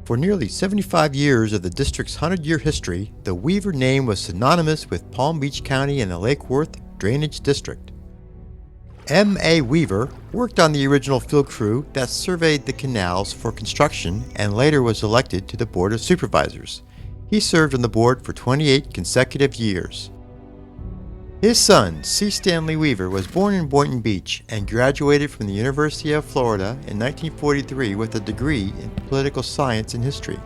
For nearly 75 years of the district's 100-year history, the Weaver name was synonymous with Palm Beach County and the Lake Worth Drainage District. M.A. Weaver worked on the original field crew that surveyed the canals for construction and later was elected to the Board of Supervisors. He served on the board for 28 consecutive years. His son, C. Stanley Weaver, was born in Boynton Beach and graduated from the University of Florida in 1943 with a degree in political science and history.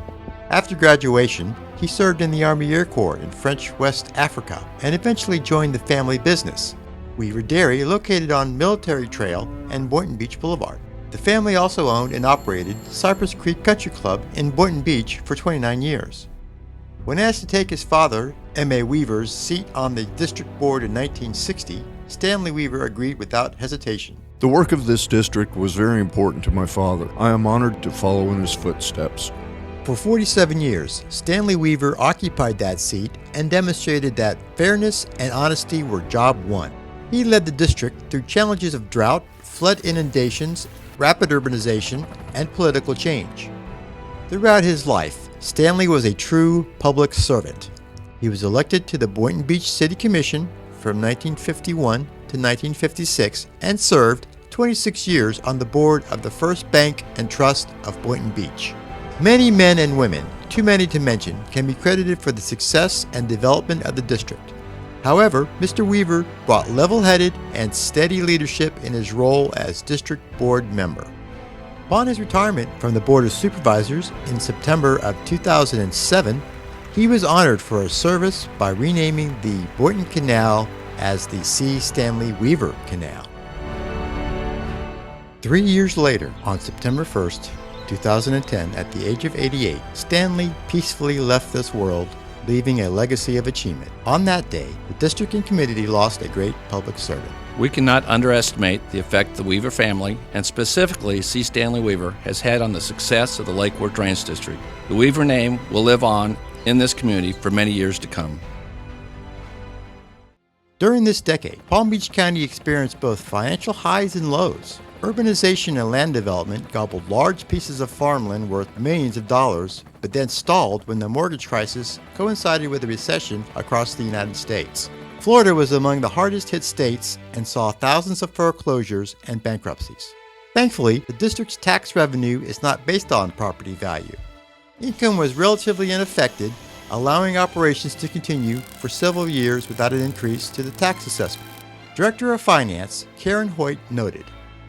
After graduation, he served in the Army Air Corps in French West Africa and eventually joined the family business, Weaver Dairy, located on Military Trail and Boynton Beach Boulevard. The family also owned and operated Cypress Creek Country Club in Boynton Beach for 29 years. When asked to take his father, M.A. Weaver's seat on the district board in 1960, Stanley Weaver agreed without hesitation. The work of this district was very important to my father. I am honored to follow in his footsteps. For 47 years, Stanley Weaver occupied that seat and demonstrated that fairness and honesty were job one. He led the district through challenges of drought, flood inundations, rapid urbanization, and political change. Throughout his life, Stanley was a true public servant. He was elected to the Boynton Beach City Commission from 1951 to 1956 and served 26 years on the board of the First Bank and Trust of Boynton Beach. Many men and women, too many to mention, can be credited for the success and development of the district. However, Mr. Weaver brought level-headed and steady leadership in his role as district board member. Upon his retirement from the Board of Supervisors in September of 2007, he was honored for his service by renaming the Boynton Canal as the C. Stanley Weaver Canal. 3 years later, on September 1st, 2010, at the age of 88, Stanley peacefully left this world, leaving a legacy of achievement. On that day, the district and community lost a great public servant. We cannot underestimate the effect the Weaver family, and specifically C. Stanley Weaver, has had on the success of the Lake Worth Drainage District. The Weaver name will live on in this community for many years to come. During this decade, Palm Beach County experienced both financial highs and lows. Urbanization and land development gobbled large pieces of farmland worth millions of dollars, but then stalled when the mortgage crisis coincided with a recession across the United States. Florida was among the hardest hit states and saw thousands of foreclosures and bankruptcies. Thankfully, the district's tax revenue is not based on property value. Income was relatively unaffected, allowing operations to continue for several years without an increase to the tax assessment. Director of Finance, Karen Hoyt, noted,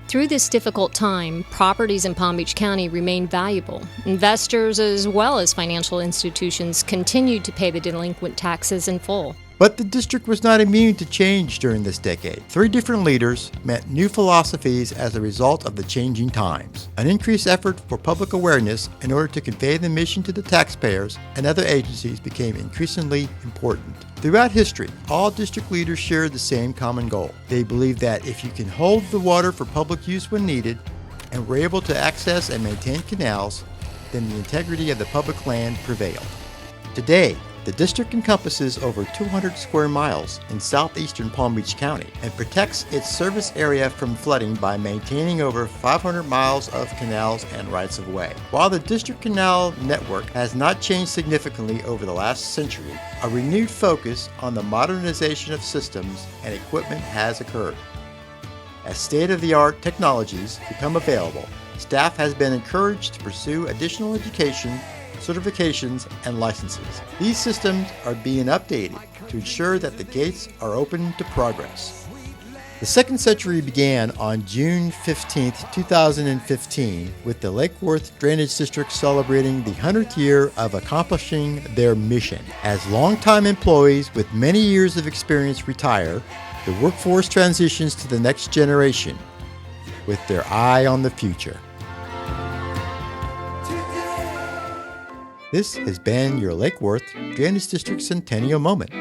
"Through this difficult time, properties in Palm Beach County remain valuable. Investors as well as financial institutions continued to pay the delinquent taxes in full." But the district was not immune to change during this decade. 3 different leaders met new philosophies as a result of the changing times. An increased effort for public awareness in order to convey the mission to the taxpayers and other agencies became increasingly important. Throughout history, all district leaders shared the same common goal. They believed that if you can hold the water for public use when needed, and were able to access and maintain canals, then the integrity of the public land prevailed. Today, the district encompasses over 200 square miles in southeastern Palm Beach County and protects its service area from flooding by maintaining over 500 miles of canals and rights-of-way. While the district canal network has not changed significantly over the last century, a renewed focus on the modernization of systems and equipment has occurred. As state-of-the-art technologies become available, staff has been encouraged to pursue additional education, certifications, and licenses. These systems are being updated to ensure that the gates are open to progress. The second century began on June 15, 2015, with the Lake Worth Drainage District celebrating the 100th year of accomplishing their mission. As longtime employees with many years of experience retire, the workforce transitions to the next generation with their eye on the future. This has been your Lake Worth Drainage District Centennial Moment.